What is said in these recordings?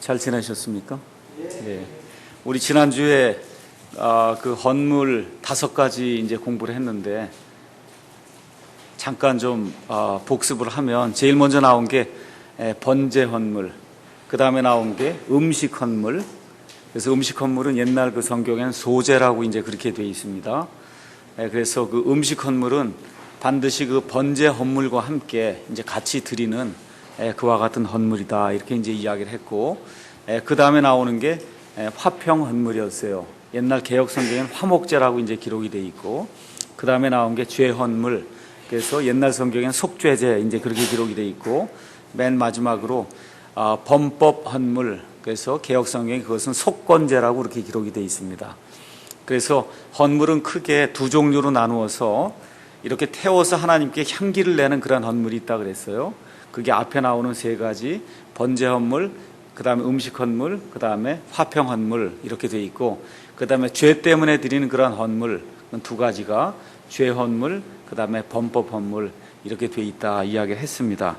잘 지내셨습니까? 예. 우리 지난주에 그 헌물 5가지 이제 공부를 했는데 잠깐 좀 복습을 하면 제일 먼저 나온 게 번제 헌물, 그 다음에 나온 게 음식 헌물. 그래서 음식 헌물은 옛날 그 성경에는 소제라고 이제 그렇게 되어 있습니다. 그래서 그 음식 헌물은 반드시 그 번제 헌물과 함께 이제 같이 드리는 그와 같은 헌물이다, 이렇게 이제 이야기를 했고, 그 다음에 나오는 게 화평 헌물이었어요. 옛날 개역 성경에는 화목제라고 이제 기록이 돼 있고, 그 다음에 나온 게 죄 헌물. 그래서 옛날 성경에는 속죄제 이제 그렇게 기록이 돼 있고, 맨 마지막으로 범법 헌물. 그래서 개역 성경에 그것은 속건제라고 그렇게 기록이 돼 있습니다. 그래서 헌물은 크게 두 종류로 나누어서 이렇게 태워서 하나님께 향기를 내는 그런 헌물이 있다 그랬어요. 그게 앞에 나오는 3가지, 번제 헌물, 그 다음에 음식 헌물, 그 다음에 화평 헌물, 이렇게 돼 있고, 그 다음에 죄 때문에 드리는 그런 헌물 2가지가 죄 헌물, 그 다음에 범법 헌물, 이렇게 돼 있다 이야기를 했습니다.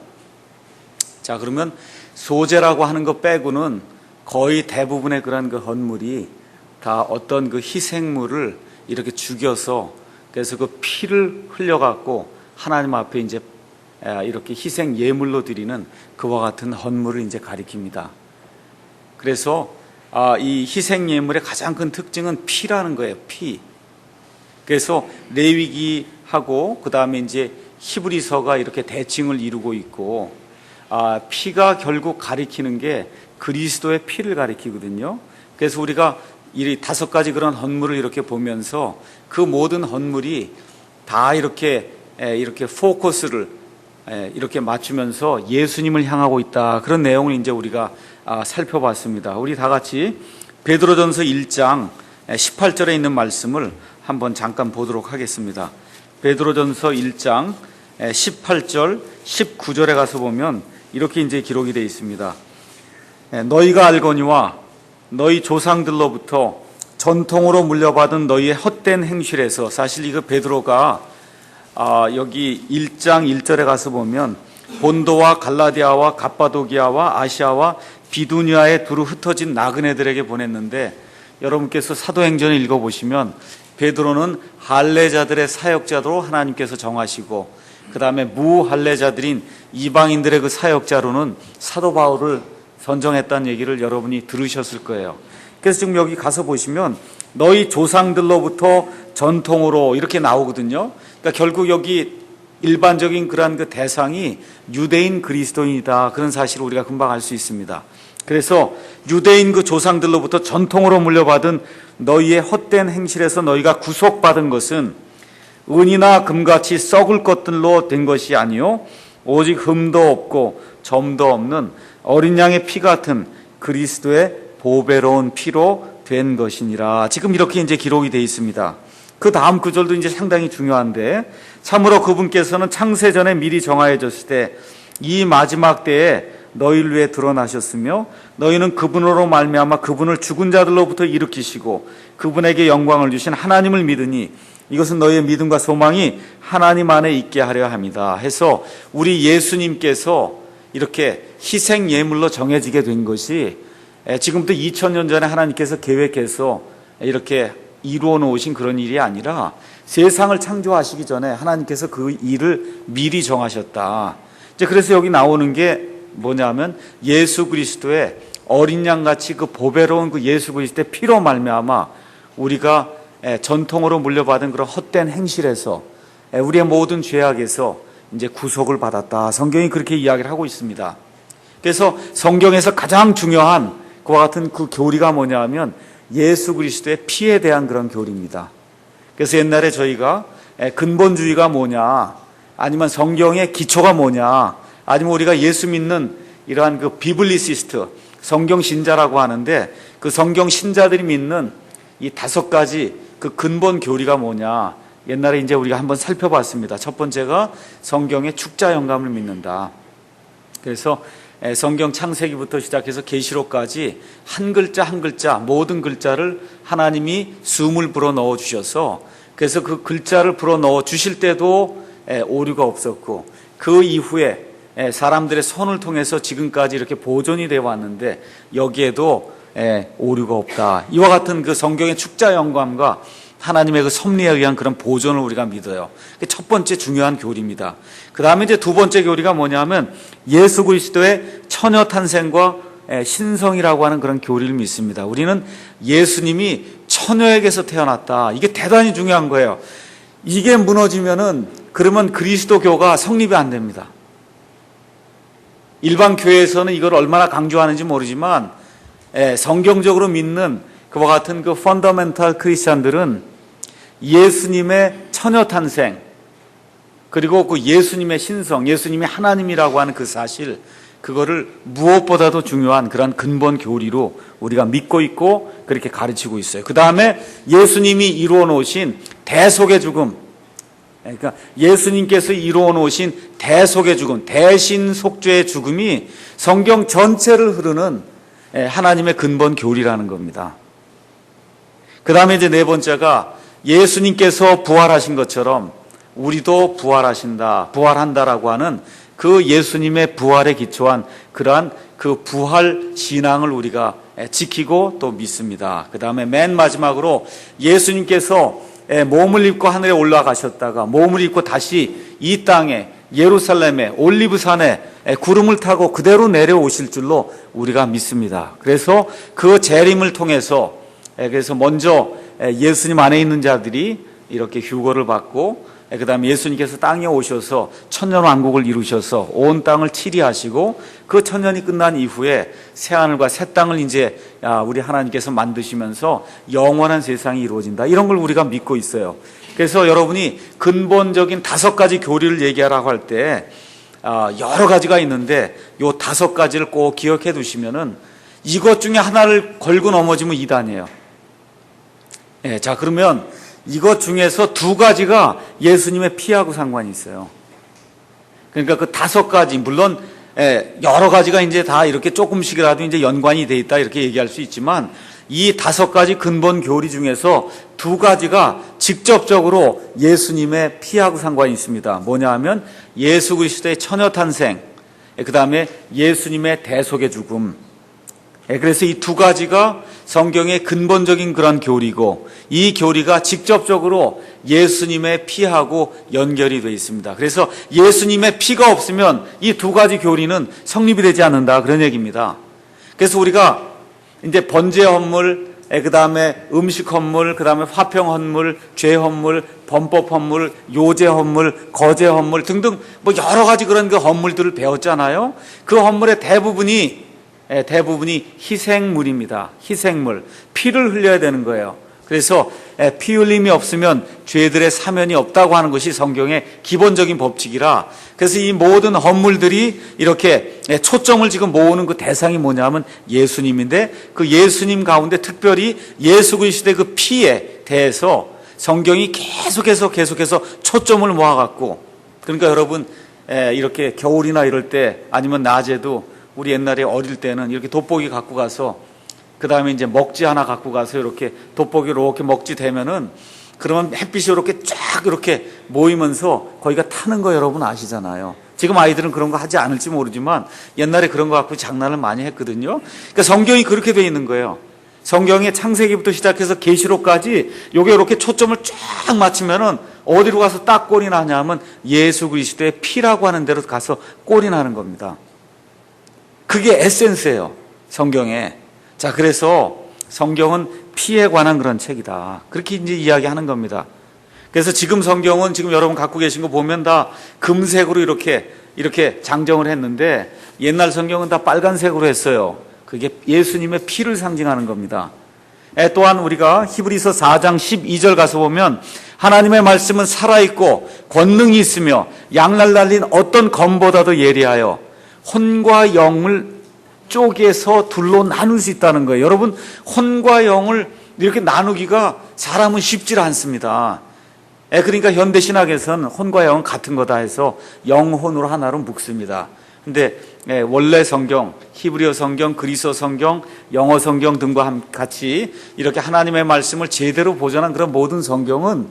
자, 그러면 소제라고 하는 것 빼고는 거의 대부분의 그런 그 헌물이 다 어떤 그 희생물을 이렇게 죽여서, 그래서 그 피를 흘려갖고 하나님 앞에 이제 이렇게 희생 예물로 드리는 그와 같은 헌물을 이제 가리킵니다. 그래서 이 희생 예물의 가장 큰 특징은 피라는 거예요. 피. 그래서 레위기하고 그 다음에 이제 히브리서가 이렇게 대칭을 이루고 있고, 피가 결국 가리키는 게 그리스도의 피를 가리키거든요. 그래서 우리가 이 5가지 그런 헌물을 이렇게 보면서 그 모든 헌물이 다 이렇게 포커스를 이렇게 맞추면서 예수님을 향하고 있다, 그런 내용을 이제 우리가 살펴봤습니다. 우리 다 같이 베드로전서 1장 18절에 있는 말씀을 한번 잠깐 보도록 하겠습니다. 베드로전서 1장 18절 19절에 가서 보면 이렇게 이제 기록이 되어 있습니다. 너희가 알거니와 너희 조상들로부터 전통으로 물려받은 너희의 헛된 행실에서, 사실 이거 베드로가 여기 1장 1절에 가서 보면 본도와 갈라디아와 갑바도기아와 아시아와 비두니아에 두루 흩어진 나그네들에게 보냈는데, 여러분께서 사도행전을 읽어보시면 베드로는 할례자들의 사역자로 하나님께서 정하시고, 그 다음에 무할례자들인 이방인들의 그 사역자로는 사도 바울을 선정했다는 얘기를 여러분이 들으셨을 거예요. 그래서 지금 여기 가서 보시면 너희 조상들로부터 전통으로 이렇게 나오거든요. 그러니까 결국 여기 일반적인 그러한 그 대상이 유대인 그리스도인이다, 그런 사실을 우리가 금방 알 수 있습니다. 그래서 유대인 그 조상들로부터 전통으로 물려받은 너희의 헛된 행실에서 너희가 구속받은 것은 은이나 금같이 썩을 것들로 된 것이 아니요 오직 흠도 없고 점도 없는 어린 양의 피 같은 그리스도의 보배로운 피로 된 것이니라. 지금 이렇게 이제 기록이 되어 있습니다. 그 다음 구절도 이제 상당히 중요한데, 참으로 그분께서는 창세전에 미리 정하여졌을 때 이 마지막 때에 너희를 위해 드러나셨으며, 너희는 그분으로 말미암아 그분을 죽은 자들로부터 일으키시고 그분에게 영광을 주신 하나님을 믿으니 이것은 너희의 믿음과 소망이 하나님 안에 있게 하려 합니다. 해서 우리 예수님께서 이렇게 희생 예물로 정해지게 된 것이 지금부터 2000년 전에 하나님께서 계획해서 이렇게 이루어 놓으신 그런 일이 아니라 세상을 창조하시기 전에 하나님께서 그 일을 미리 정하셨다. 이제 그래서 여기 나오는 게 뭐냐면 예수 그리스도의 어린 양같이 그 보배로운 그 예수 그리스도의 피로 말미암아 우리가 전통으로 물려받은 그런 헛된 행실에서, 우리의 모든 죄악에서 이제 구속을 받았다. 성경이 그렇게 이야기를 하고 있습니다. 그래서 성경에서 가장 중요한 그와 같은 그 교리가 뭐냐 하면 예수 그리스도의 피에 대한 그런 교리입니다. 그래서 옛날에 저희가 근본주의가 뭐냐, 아니면 성경의 기초가 뭐냐, 아니면 우리가 예수 믿는 이러한 그 비블리시스트, 성경 신자라고 하는데, 그 성경 신자들이 믿는 이 5가지 그 근본 교리가 뭐냐, 옛날에 이제 우리가 한번 살펴봤습니다. 첫 번째가 성경의 축자 영감을 믿는다. 그래서 성경 창세기부터 시작해서 계시록까지 한 글자 한 글자, 모든 글자를 하나님이 숨을 불어 넣어 주셔서, 그래서 그 글자를 불어 넣어 주실 때도 오류가 없었고, 그 이후에 사람들의 손을 통해서 지금까지 이렇게 보존이 되어 왔는데 여기에도 오류가 없다. 이와 같은 그 성경의 축자 영감과 하나님의 그 섭리에 의한 그런 보존을 우리가 믿어요. 첫 번째 중요한 교리입니다. 그 다음에 이제 두 번째 교리가 뭐냐면 예수 그리스도의 처녀 탄생과 신성이라고 하는 그런 교리를 믿습니다. 우리는 예수님이 처녀에게서 태어났다. 이게 대단히 중요한 거예요. 이게 무너지면은 그러면 그리스도교가 성립이 안 됩니다. 일반 교회에서는 이걸 얼마나 강조하는지 모르지만 성경적으로 믿는 그와 같은 그 펀더멘탈 크리스찬들은 예수님의 처녀 탄생 그리고 그 예수님의 신성, 예수님이 하나님이라고 하는 그 사실, 그거를 무엇보다도 중요한 그런 근본 교리로 우리가 믿고 있고 그렇게 가르치고 있어요. 그 다음에 예수님이 이루어 놓으신 대속의 죽음, 그러니까 예수님께서 이루어 놓으신 대속의 죽음, 대신 속죄의 죽음이 성경 전체를 흐르는 하나님의 근본 교리라는 겁니다. 그 다음에 이제 네 번째가 예수님께서 부활하신 것처럼 우리도 부활하신다, 부활한다라고 하는 그 예수님의 부활에 기초한 그러한 그 부활 신앙을 우리가 지키고 또 믿습니다. 그 다음에 맨 마지막으로 예수님께서 몸을 입고 하늘에 올라가셨다가 몸을 입고 다시 이 땅에 예루살렘에 올리브산에 구름을 타고 그대로 내려오실 줄로 우리가 믿습니다. 그래서 그 재림을 통해서 그래서 먼저 예수님 안에 있는 자들이 이렇게 휴거를 받고 그 다음에 예수님께서 땅에 오셔서 천년왕국을 이루셔서 온 땅을 치리하시고 그 천년이 끝난 이후에 새하늘과 새 땅을 이제 우리 하나님께서 만드시면서 영원한 세상이 이루어진다. 이런 걸 우리가 믿고 있어요. 그래서 여러분이 근본적인 5가지 교리를 얘기하라고 할 때 여러 가지가 있는데 요 5가지를 꼭 기억해 두시면은 이것 중에 하나를 걸고 넘어지면 이단이에요. 자, 그러면 이것 중에서 2가지가 예수님의 피하고 상관이 있어요. 그러니까 그 5가지, 물론 여러 가지가 이제 다 이렇게 조금씩이라도 이제 연관이 돼 있다 이렇게 얘기할 수 있지만 이 5가지 근본 교리 중에서 2가지가 직접적으로 예수님의 피하고 상관이 있습니다. 뭐냐 하면 예수 그리스도의 처녀 탄생, 그 다음에 예수님의 대속의 죽음. 그래서 이 2가지가 성경의 근본적인 그런 교리고 이 교리가 직접적으로 예수님의 피하고 연결이 되어 있습니다. 그래서 예수님의 피가 없으면 이 2가지 교리는 성립이 되지 않는다 그런 얘기입니다. 그래서 우리가 이제 번제 헌물, 그 다음에 음식 헌물, 그 다음에 화평 헌물, 죄 헌물, 범법 헌물, 요제 헌물, 거제 헌물 등등 뭐 여러 가지 그런 그 헌물들을 배웠잖아요. 그 헌물의 대부분이 희생물입니다. 희생물. 피를 흘려야 되는 거예요. 그래서 피 흘림이 없으면 죄들의 사면이 없다고 하는 것이 성경의 기본적인 법칙이라 그래서 이 모든 헌물들이 이렇게 초점을 지금 모으는 그 대상이 뭐냐면 예수님인데 그 예수님 가운데 특별히 예수 그리스도의 그 피에 대해서 성경이 계속해서 초점을 모아갖고 그러니까 여러분 이렇게 겨울이나 이럴 때 아니면 낮에도 우리 옛날에 어릴 때는 이렇게 돋보기 갖고 가서 그 다음에 이제 먹지 하나 갖고 가서 이렇게 돋보기로 이렇게 먹지 되면은 그러면 햇빛이 이렇게 쫙 이렇게 모이면서 거기가 타는 거 여러분 아시잖아요. 지금 아이들은 그런 거 하지 않을지 모르지만 옛날에 그런 거 갖고 장난을 많이 했거든요. 그러니까 성경이 그렇게 돼 있는 거예요. 성경의 창세기부터 시작해서 계시록까지 요게 이렇게 초점을 쫙 맞추면은 어디로 가서 딱 꼴이 나냐면 예수 그리스도의 피라고 하는 데로 가서 꼴이 나는 겁니다. 그게 에센스예요, 성경에. 자, 그래서 성경은 피에 관한 그런 책이다. 그렇게 이제 이야기하는 겁니다. 그래서 지금 성경은 지금 여러분 갖고 계신 거 보면 다 금색으로 이렇게 장정을 했는데 옛날 성경은 다 빨간색으로 했어요. 그게 예수님의 피를 상징하는 겁니다. 또한 우리가 히브리서 4장 12절 가서 보면 하나님의 말씀은 살아있고 권능이 있으며 양날 달린 어떤 검보다도 예리하여 혼과 영을 쪼개서 둘로 나눌 수 있다는 거예요. 여러분, 혼과 영을 이렇게 나누기가 사람은 쉽지 않습니다. 그러니까 현대 신학에서는 혼과 영은 같은 거다 해서 영혼으로 하나로 묶습니다. 근데 원래 성경, 히브리어 성경, 그리스어 성경, 영어 성경 등과 같이 이렇게 하나님의 말씀을 제대로 보존한 그런 모든 성경은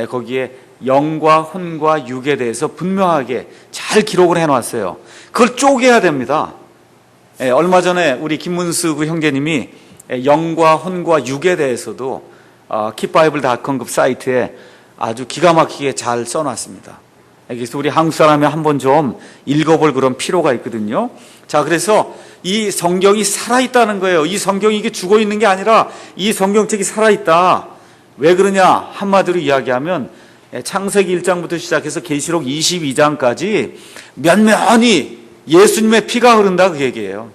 거기에 영과 혼과 육에 대해서 분명하게 잘 기록을 해놨어요. 그걸 쪼개야 됩니다. 얼마 전에 우리 김문수 그 형제님이 영과 혼과 육에 대해서도 킵바이블.com 급 사이트에 아주 기가 막히게 잘 써놨습니다. 그래서 우리 한국 사람이 한번 좀 읽어볼 그런 필요가 있거든요. 자, 그래서 이 성경이 살아있다는 거예요. 이 성경이 이게 죽어 있는 게 아니라 이 성경책이 살아있다. 왜 그러냐? 한마디로 이야기하면 창세기 1장부터 시작해서 계시록 22장까지 면면히 예수님의 피가 흐른다 그 얘기예요.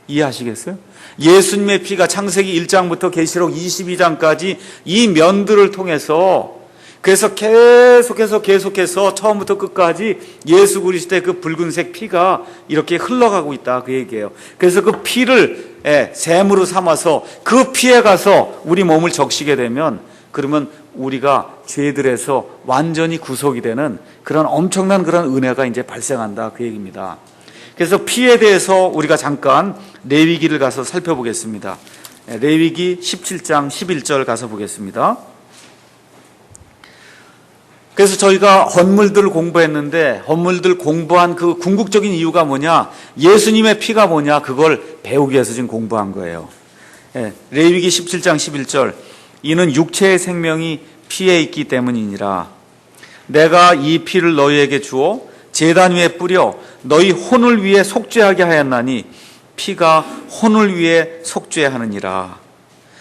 이해하시겠어요? 예수님의 피가 창세기 1장부터 계시록 22장까지 이 면들을 통해서 그래서 계속해서 처음부터 끝까지 예수 그리스도의 그 붉은색 피가 이렇게 흘러가고 있다 그 얘기예요. 그래서 그 피를 샘으로 삼아서 그 피에 가서 우리 몸을 적시게 되면 그러면 우리가 죄들에서 완전히 구속이 되는 그런 엄청난 그런 은혜가 이제 발생한다 그 얘기입니다. 그래서 피에 대해서 우리가 잠깐 레위기를 가서 살펴보겠습니다. 레위기 17장 11절 가서 보겠습니다. 그래서 저희가 헌물들을 공부했는데 헌물들 공부한 그 궁극적인 이유가 뭐냐? 예수님의 피가 뭐냐? 그걸 배우기 위해서 지금 공부한 거예요. 레위기 17장 11절 이는 육체의 생명이 피에 있기 때문이니라. 내가 이 피를 너희에게 주어 제단 위에 뿌려 너희 혼을 위해 속죄하게 하였나니 피가 혼을 위해 속죄하느니라.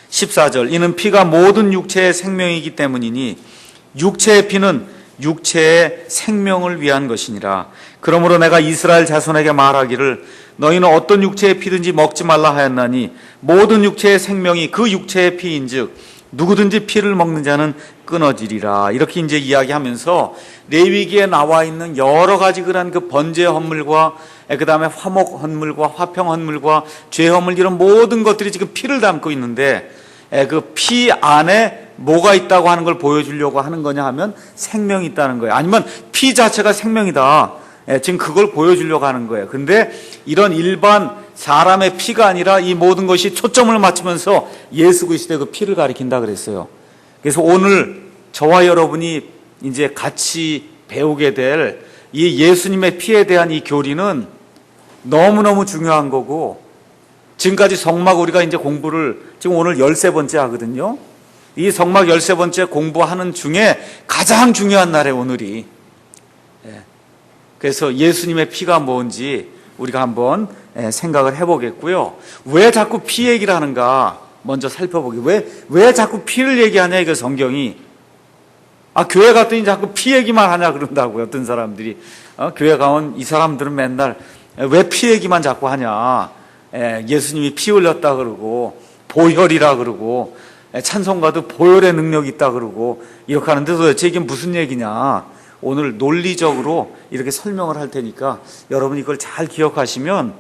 14절 이는 피가 모든 육체의 생명이기 때문이니 육체의 피는 육체의 생명을 위한 것이니라. 그러므로 내가 이스라엘 자손에게 말하기를 너희는 어떤 육체의 피든지 먹지 말라 하였나니 모든 육체의 생명이 그 육체의 피인즉 누구든지 피를 먹는 자는 끊어지리라. 이렇게 이제 이야기하면서 레위기에 나와 있는 여러 가지 그런 그 번제 헌물과 그 다음에 화목 헌물과 화평 헌물과 죄 헌물 이런 모든 것들이 지금 피를 담고 있는데 그 피 안에 뭐가 있다고 하는 걸 보여주려고 하는 거냐 하면 생명이 있다는 거예요. 아니면 피 자체가 생명이다. 지금 그걸 보여주려고 하는 거예요. 근데 이런 일반 사람의 피가 아니라 이 모든 것이 초점을 맞추면서 예수 그리스도의 그 피를 가리킨다 그랬어요. 그래서 오늘 저와 여러분이 이제 같이 배우게 될 이 예수님의 피에 대한 이 교리는 너무너무 중요한 거고 지금까지 성막 우리가 이제 공부를 지금 오늘 13번째 하거든요. 이 성막 13번째 공부하는 중에 가장 중요한 날에 오늘이. 그래서 예수님의 피가 뭔지 우리가 한번 생각을 해보겠고요. 왜 자꾸 피 얘기를 하는가 먼저 살펴보기. 왜 자꾸 피를 얘기하냐 이거 성경이. 교회 갔더니 자꾸 피 얘기만 하냐 그런다고요. 어떤 사람들이. 교회 가면 이 사람들은 맨날 왜 피 얘기만 자꾸 하냐. 예수님이 피 흘렸다 그러고 보혈이라 그러고 찬송가도 보혈의 능력이 있다 그러고 이렇게 하는데 도대체 이게 무슨 얘기냐. 오늘 논리적으로 이렇게 설명을 할 테니까 여러분이 이걸 잘 기억하시면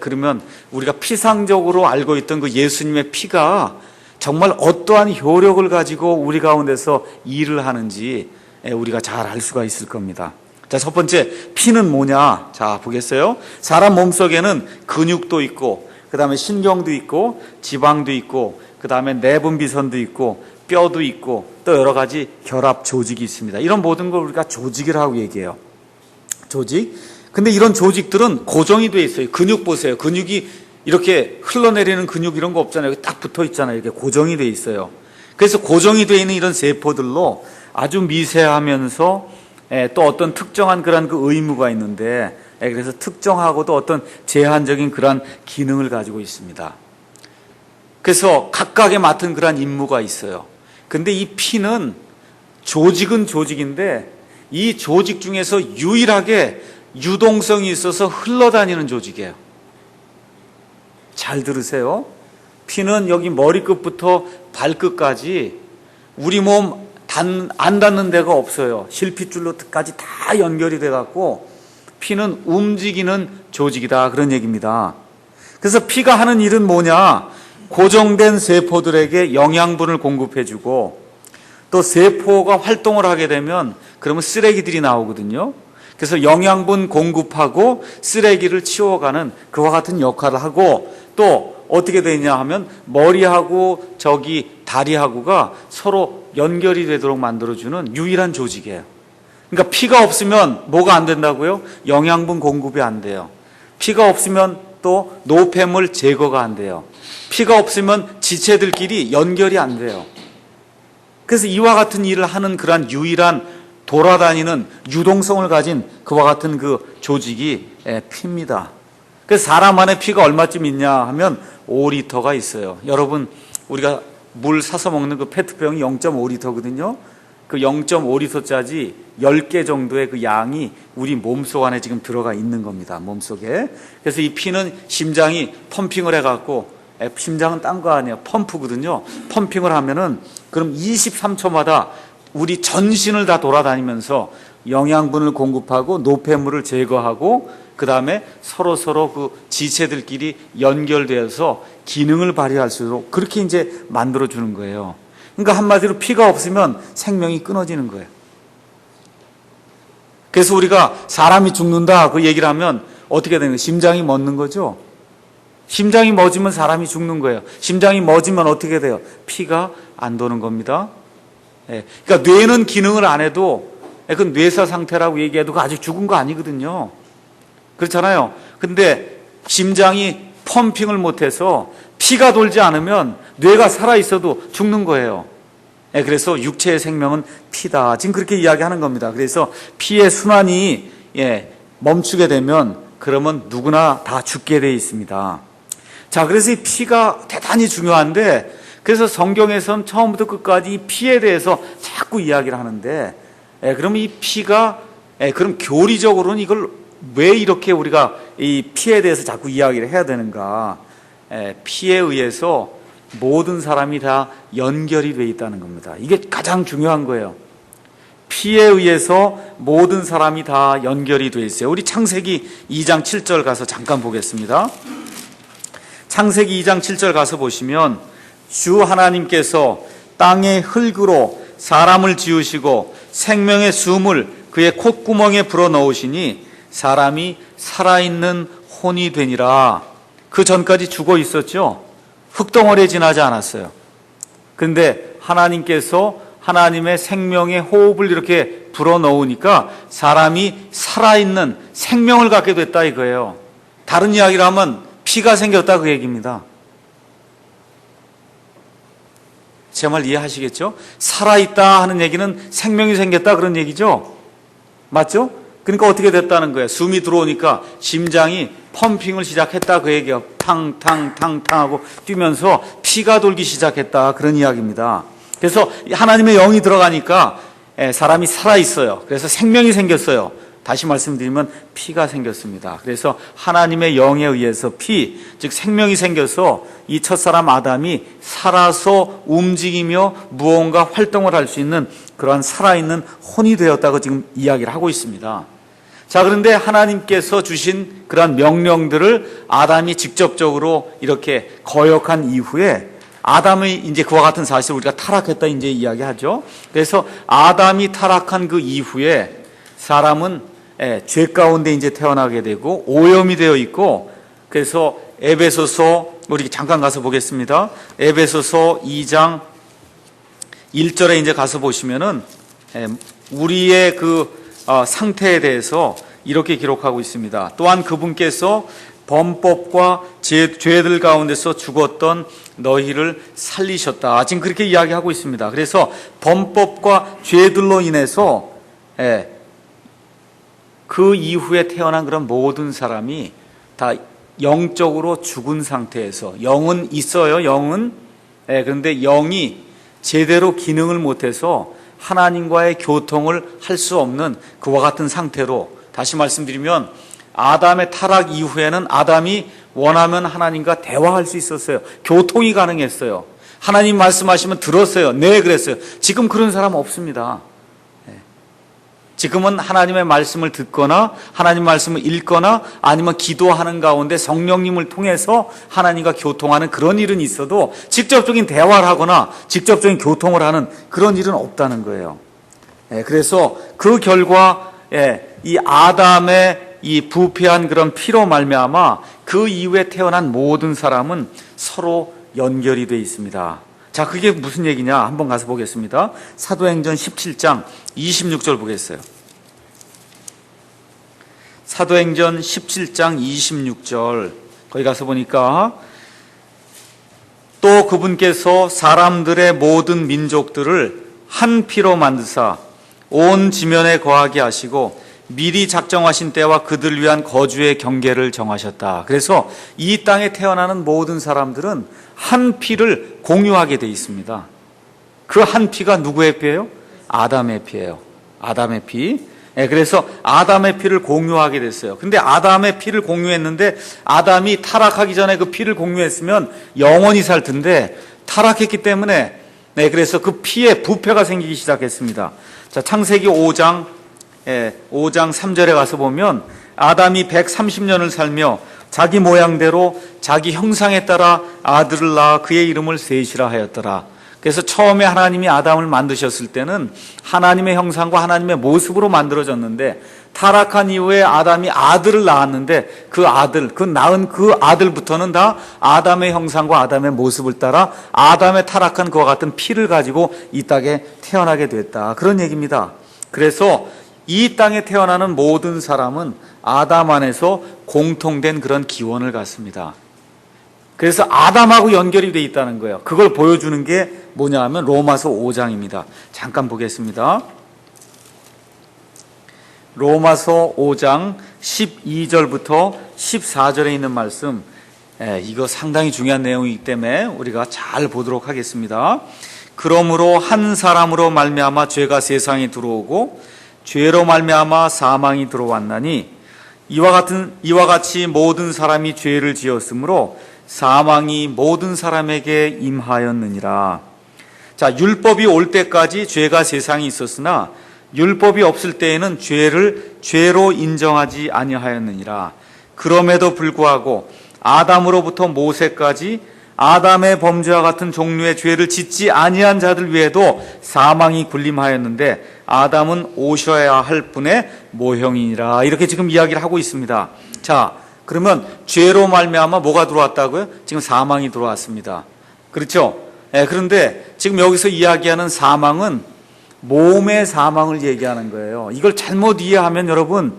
그러면 우리가 피상적으로 알고 있던 그 예수님의 피가 정말 어떠한 효력을 가지고 우리 가운데서 일을 하는지 우리가 잘 알 수가 있을 겁니다. 자, 첫 번째 피는 뭐냐? 자, 보겠어요? 사람 몸속에는 근육도 있고 그 다음에 신경도 있고 지방도 있고 그 다음에 내분비선도 있고 뼈도 있고 또 여러 가지 결합 조직이 있습니다. 이런 모든 걸 우리가 조직이라고 얘기해요. 조직. 근데 이런 조직들은 고정이 돼 있어요. 근육 보세요. 근육이 이렇게 흘러내리는 근육 이런 거 없잖아요. 딱 붙어 있잖아요. 이렇게 고정이 돼 있어요. 그래서 고정이 돼 있는 이런 세포들로 아주 미세하면서 또 어떤 특정한 그런 그 의무가 있는데 그래서 특정하고도 어떤 제한적인 그런 기능을 가지고 있습니다. 그래서 각각에 맡은 그런 임무가 있어요. 근데 이 피는 조직은 조직인데 이 조직 중에서 유일하게 유동성이 있어서 흘러다니는 조직이에요. 잘 들으세요. 피는 여기 머리끝부터 발끝까지 우리 몸 안 닿는 데가 없어요. 실핏줄로까지 다 연결이 돼갖고 피는 움직이는 조직이다 그런 얘기입니다. 그래서 피가 하는 일은 뭐냐? 고정된 세포들에게 영양분을 공급해주고 또 세포가 활동을 하게 되면 그러면 쓰레기들이 나오거든요. 그래서 영양분 공급하고 쓰레기를 치워가는 그와 같은 역할을 하고 또 어떻게 되냐 하면 머리하고 저기 다리하고가 서로 연결이 되도록 만들어주는 유일한 조직이에요. 그러니까 피가 없으면 뭐가 안 된다고요? 영양분 공급이 안 돼요. 피가 없으면 또 노폐물 제거가 안 돼요. 피가 없으면 지체들끼리 연결이 안 돼요. 그래서 이와 같은 일을 하는 그러한 유일한 돌아다니는 유동성을 가진 그와 같은 그 조직이 피입니다. 그래서 사람 안에 피가 얼마쯤 있냐 하면 5리터가 있어요. 여러분, 우리가 물 사서 먹는 그 페트병이 0.5리터거든요. 그 0.5리터짜리 10개 정도의 그 양이 우리 몸속 안에 지금 들어가 있는 겁니다. 몸속에. 그래서 이 피는 심장이 펌핑을 해갖고, 심장은 딴 거 아니에요. 펌프거든요. 펌핑을 하면은 그럼 23초마다 우리 전신을 다 돌아다니면서 영양분을 공급하고 노폐물을 제거하고 그 다음에 서로 그 지체들끼리 연결되어서 기능을 발휘할 수 있도록 그렇게 이제 만들어주는 거예요. 그러니까 한마디로 피가 없으면 생명이 끊어지는 거예요. 그래서 우리가 사람이 죽는다 그 얘기를 하면 어떻게 되는 거예요? 심장이 멎는 거죠. 심장이 멎으면 사람이 죽는 거예요. 심장이 멎으면 어떻게 돼요? 피가 안 도는 겁니다. 그러니까 뇌는 기능을 안 해도 그 뇌사 상태라고 얘기해도 아직 죽은 거 아니거든요. 그렇잖아요. 근데 심장이 펌핑을 못해서 피가 돌지 않으면 뇌가 살아있어도 죽는 거예요. 그래서 육체의 생명은 피다. 지금 그렇게 이야기하는 겁니다. 그래서 피의 순환이 멈추게 되면 그러면 누구나 다 죽게 돼 있습니다. 자, 그래서 이 피가 대단히 중요한데 그래서 성경에서는 처음부터 끝까지 이 피에 대해서 자꾸 이야기를 하는데 그럼 이 피가 그럼 교리적으로는 이걸 왜 이렇게 우리가 이 피에 대해서 자꾸 이야기를 해야 되는가? 피에 의해서 모든 사람이 다 연결이 돼 있다는 겁니다. 이게 가장 중요한 거예요. 피에 의해서 모든 사람이 다 연결이 돼 있어요. 우리 창세기 2장 7절 가서 잠깐 보겠습니다. 창세기 2장 7절 가서 보시면 주 하나님께서 땅의 흙으로 사람을 지으시고 생명의 숨을 그의 콧구멍에 불어넣으시니 사람이 살아있는 혼이 되니라. 그 전까지 죽어 있었죠. 흙덩어리에 지나지 않았어요. 그런데 하나님께서 하나님의 생명의 호흡을 이렇게 불어넣으니까 사람이 살아있는 생명을 갖게 됐다 이거예요. 다른 이야기를 하면 피가 생겼다 그 얘기입니다. 제 말 이해하시겠죠? 살아있다 하는 얘기는 생명이 생겼다 그런 얘기죠. 맞죠? 그러니까 어떻게 됐다는 거예요? 숨이 들어오니까 심장이 펌핑을 시작했다 그 얘기예요. 탕탕탕탕 하고 뛰면서 피가 돌기 시작했다 그런 이야기입니다. 그래서 하나님의 영이 들어가니까 사람이 살아있어요. 그래서 생명이 생겼어요. 다시 말씀드리면 피가 생겼습니다. 그래서 하나님의 영에 의해서 피, 즉 생명이 생겨서 이 첫사람 아담이 살아서 움직이며 무언가 활동을 할 수 있는 그러한 살아있는 혼이 되었다고 지금 이야기를 하고 있습니다. 자, 그런데 하나님께서 주신 그러한 명령들을 아담이 직접적으로 이렇게 거역한 이후에 아담의 이제 그와 같은 사실을 우리가 타락했다 이제 이야기하죠. 그래서 아담이 타락한 그 이후에 사람은 죄 가운데 이제 태어나게 되고 오염이 되어 있고 그래서 에베소서 우리 잠깐 가서 보겠습니다. 에베소서 2장 1절에 이제 가서 보시면은 우리의 그 상태에 대해서 이렇게 기록하고 있습니다. 또한 그분께서 범법과 죄들 가운데서 죽었던 너희를 살리셨다. 지금 그렇게 이야기하고 있습니다. 그래서 범법과 죄들로 인해서 그 이후에 태어난 그런 모든 사람이 다 영적으로 죽은 상태에서 영은 있어요. 영은 그런데 영이 제대로 기능을 못해서 하나님과의 교통을 할 수 없는 그와 같은 상태로 다시 말씀드리면 아담의 타락 이후에는 아담이 원하면 하나님과 대화할 수 있었어요. 교통이 가능했어요. 하나님 말씀하시면 들었어요. 네 그랬어요. 지금 그런 사람 없습니다. 지금은 하나님의 말씀을 듣거나 하나님 말씀을 읽거나 아니면 기도하는 가운데 성령님을 통해서 하나님과 교통하는 그런 일은 있어도 직접적인 대화를 하거나 직접적인 교통을 하는 그런 일은 없다는 거예요. 그래서 그 결과 이 아담의 이 부패한 그런 피로 말미암아 그 이후에 태어난 모든 사람은 서로 연결이 되어 있습니다. 자, 자, 그게 무슨 얘기냐? 한번 가서 보겠습니다. 사도행전 17장 26절 보겠어요. 사도행전 17장 26절. 거기 가서 보니까 또 그분께서 사람들의 모든 민족들을 한 피로 만드사 온 지면에 거하게 하시고 미리 작정하신 때와 그들 위한 거주의 경계를 정하셨다. 그래서 이 땅에 태어나는 모든 사람들은 한 피를 공유하게 돼 있습니다. 그 한 피가 누구의 피예요? 아담의 피예요. 아담의 피. 그래서 아담의 피를 공유하게 됐어요. 근데 아담의 피를 공유했는데 아담이 타락하기 전에 그 피를 공유했으면 영원히 살 텐데 타락했기 때문에 그래서 그 피에 부패가 생기기 시작했습니다. 자, 창세기 5장 3절에 가서 보면 아담이 130년을 살며 자기 모양대로 자기 형상에 따라 아들을 낳아 그의 이름을 셋이라 하였더라. 그래서 처음에 하나님이 아담을 만드셨을 때는 하나님의 형상과 하나님의 모습으로 만들어졌는데 타락한 이후에 아담이 아들을 낳았는데 그 낳은 그 아들부터는 다 아담의 형상과 아담의 모습을 따라 아담의 타락한 그와 같은 피를 가지고 이 땅에 태어나게 됐다. 그런 얘기입니다. 그래서 이 땅에 태어나는 모든 사람은 아담 안에서 공통된 그런 기원을 갖습니다. 그래서 아담하고 연결이 되어 있다는 거예요. 그걸 보여주는 게 뭐냐 하면 로마서 5장입니다. 잠깐 보겠습니다. 로마서 5장 12절부터 14절에 있는 말씀, 이거 상당히 중요한 내용이기 때문에 우리가 잘 보도록 하겠습니다. 그러므로 한 사람으로 말미암아 죄가 세상에 들어오고 죄로 말미암아 사망이 들어왔나니 이와 같이 모든 사람이 죄를 지었으므로 사망이 모든 사람에게 임하였느니라. 자, 율법이 올 때까지 죄가 세상에 있었으나 율법이 없을 때에는 죄를 죄로 인정하지 아니하였느니라. 그럼에도 불구하고 아담으로부터 모세까지 아담의 범죄와 같은 종류의 죄를 짓지 아니한 자들 위에도 사망이 군림하였는데 아담은 오셔야 할 분의 모형이니라. 이렇게 지금 이야기를 하고 있습니다. 자, 그러면 죄로 말미암아 뭐가 들어왔다고요? 지금 사망이 들어왔습니다. 그렇죠? 그런데 지금 여기서 이야기하는 사망은 몸의 사망을 얘기하는 거예요. 이걸 잘못 이해하면 여러분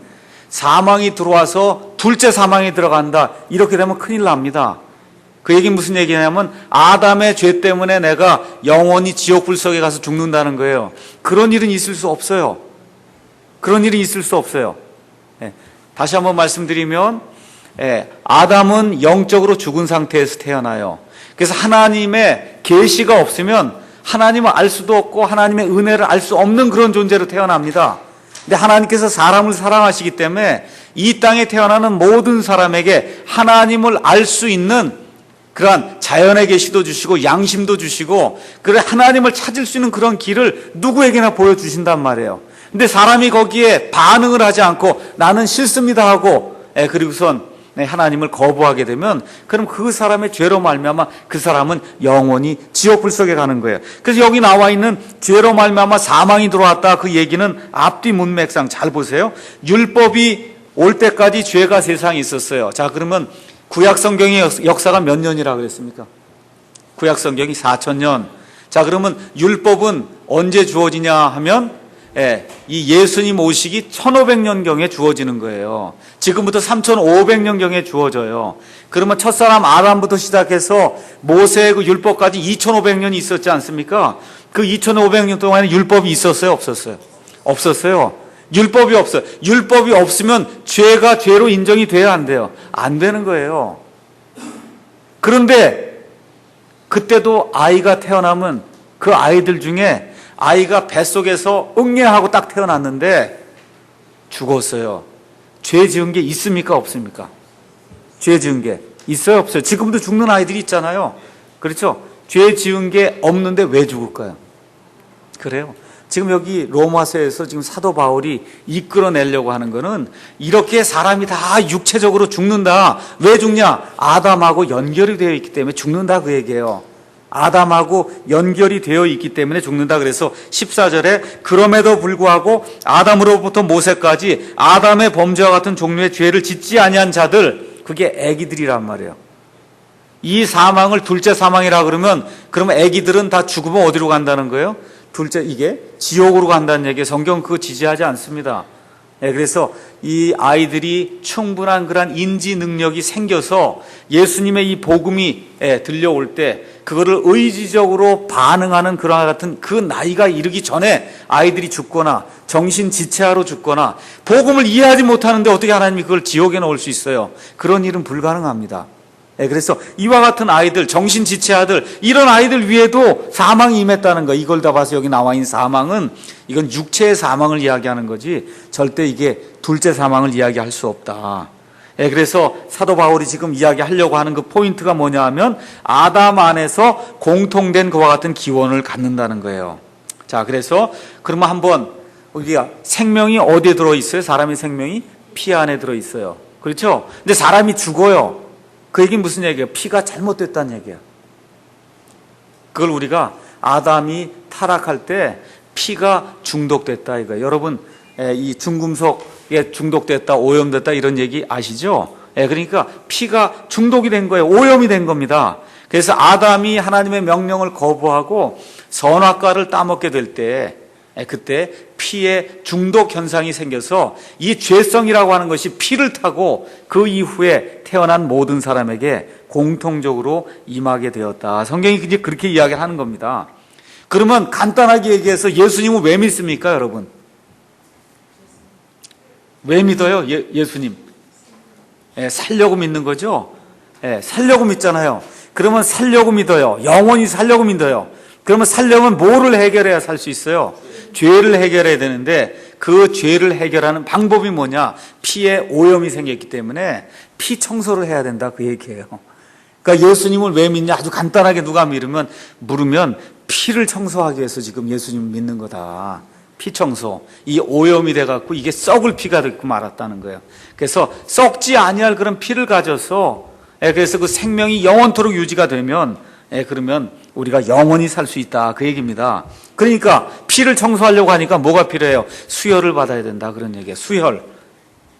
사망이 들어와서 둘째 사망이 들어간다. 이렇게 되면 큰일 납니다. 그 얘기는 무슨 얘기냐면 아담의 죄 때문에 내가 영원히 지옥 불속에 가서 죽는다는 거예요. 그런 일은 있을 수 없어요. 그런 일이 있을 수 없어요. 다시 한번 말씀드리면 아담은 영적으로 죽은 상태에서 태어나요. 그래서 하나님의 계시가 없으면 하나님을 알 수도 없고 하나님의 은혜를 알 수 없는 그런 존재로 태어납니다. 근데 하나님께서 사람을 사랑하시기 때문에 이 땅에 태어나는 모든 사람에게 하나님을 알 수 있는 그러한 자연의 계시도 주시고 양심도 주시고 그래 하나님을 찾을 수 있는 그런 길을 누구에게나 보여주신단 말이에요. 근데 사람이 거기에 반응을 하지 않고 나는 싫습니다 하고 그리고선 하나님을 거부하게 되면 그럼 그 사람의 죄로 말미암아 그 사람은 영원히 지옥 불속에 가는 거예요. 그래서 여기 나와 있는 죄로 말미암아 사망이 들어왔다 그 얘기는 앞뒤 문맥상 잘 보세요. 율법이 올 때까지 죄가 세상에 있었어요. 자, 그러면 구약 성경의 역사가 몇 년이라고 그랬습니까? 구약 성경이 4000년. 자, 그러면 율법은 언제 주어지냐 하면 이 예수님 오시기 1500년경에 주어지는 거예요. 지금부터 3500년경에 주어져요. 그러면 첫사람 아담부터 시작해서 모세의 그 율법까지 2500년이 있었지 않습니까? 그 2500년 동안에 율법이 있었어요? 없었어요? 없었어요. 율법이 없어요. 율법이 없으면 죄가 죄로 인정이 돼야 안 돼요? 안 되는 거예요. 그런데 그때도 아이가 태어나면 그 아이들 중에 아이가 뱃속에서 응애하고 딱 태어났는데 죽었어요. 죄 지은 게 있습니까? 없습니까? 죄 지은 게 있어요? 없어요? 지금도 죽는 아이들이 있잖아요. 그렇죠? 죄 지은 게 없는데 왜 죽을까요? 그래요. 지금 여기 로마서에서 지금 사도 바울이 이끌어내려고 하는 거는 이렇게 사람이 다 육체적으로 죽는다. 왜 죽냐? 아담하고 연결이 되어 있기 때문에 죽는다 그 얘기예요. 아담하고 연결이 되어 있기 때문에 죽는다. 그래서 14절에 그럼에도 불구하고 아담으로부터 모세까지 아담의 범죄와 같은 종류의 죄를 짓지 아니한 자들, 그게 애기들이란 말이에요. 이 사망을 둘째 사망이라 그러면 아기들은 다 죽으면 어디로 간다는 거예요? 이게 지옥으로 간다는 얘기예요. 성경 그거 지지하지 않습니다. 그래서 이 아이들이 충분한 그런 인지 능력이 생겨서 예수님의 이 복음이 들려올 때 그거를 의지적으로 반응하는 그런 같은 그 나이가 이르기 전에 아이들이 죽거나 정신지체하러 죽거나 복음을 이해하지 못하는데 어떻게 하나님이 그걸 지옥에 넣을 수 있어요? 그런 일은 불가능합니다. 그래서 이와 같은 아이들, 정신지체아들, 이런 아이들 위에도 사망이 임했다는 거. 이걸 다 봐서 여기 나와 있는 사망은 이건 육체의 사망을 이야기하는 거지 절대 이게 둘째 사망을 이야기할 수 없다. 그래서 사도 바울이 지금 이야기하려고 하는 그 포인트가 뭐냐 하면 아담 안에서 공통된 그와 같은 기원을 갖는다는 거예요. 자, 그래서 그러면 한번 우리가 생명이 어디에 들어있어요? 사람의 생명이 피 안에 들어있어요. 그렇죠? 근데 사람이 죽어요. 그 얘기는 무슨 얘기예요? 피가 잘못됐다는 얘기야. 그걸 우리가 아담이 타락할 때 피가 중독됐다 이거예요. 여러분 이 중금속에 중독됐다, 오염됐다 이런 얘기 아시죠? 그러니까 피가 중독이 된 거예요. 오염이 된 겁니다. 그래서 아담이 하나님의 명령을 거부하고 선악과를 따먹게 될 때 그때 피에 중독 현상이 생겨서 이 죄성이라고 하는 것이 피를 타고 그 이후에 태어난 모든 사람에게 공통적으로 임하게 되었다. 성경이 이제 그렇게 이야기하는 겁니다. 그러면 간단하게 얘기해서 예수님은 왜 믿습니까, 여러분? 왜 믿어요, 예수님? 살려고 믿는 거죠? 살려고 믿잖아요. 그러면 살려고 믿어요. 영원히 살려고 믿어요. 그러면 살려면 뭐를 해결해야 살 수 있어요? 죄를 해결해야 되는데 그 죄를 해결하는 방법이 뭐냐? 피에 오염이 생겼기 때문에 피 청소를 해야 된다 그 얘기예요. 그러니까 예수님을 왜 믿냐? 아주 간단하게 누가 물으면 피를 청소하기 위해서 지금 예수님을 믿는 거다. 피 청소. 이 오염이 돼갖고 이게 썩을 피가 됐고 말았다는 거예요. 그래서 썩지 아니할 그런 피를 가져서 그래서 그 생명이 영원토록 유지가 되면 그러면 우리가 영원히 살 수 있다 그 얘기입니다. 그러니까 피를 청소하려고 하니까 뭐가 필요해요? 수혈을 받아야 된다 그런 얘기예요. 수혈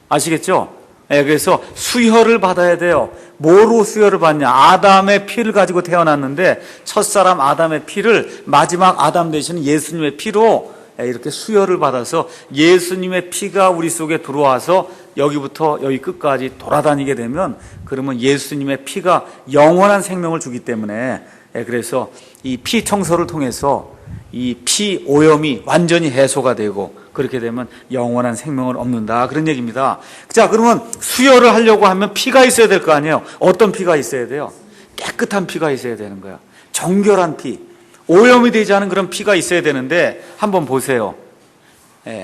아시겠죠? 그래서 수혈을 받아야 돼요. 뭐로 수혈을 받냐? 아담의 피를 가지고 태어났는데 첫사람 아담의 피를 마지막 아담 되시는 예수님의 피로 이렇게 수혈을 받아서 예수님의 피가 우리 속에 들어와서 여기부터 여기 끝까지 돌아다니게 되면 그러면 예수님의 피가 영원한 생명을 주기 때문에 그래서 이 피 청소를 통해서 이 피 오염이 완전히 해소가 되고 그렇게 되면 영원한 생명을 얻는다 그런 얘기입니다. 자, 그러면 수혈을 하려고 하면 피가 있어야 될 거 아니에요. 어떤 피가 있어야 돼요? 깨끗한 피가 있어야 되는 거야. 정결한 피, 오염이 되지 않은 그런 피가 있어야 되는데 한번 보세요.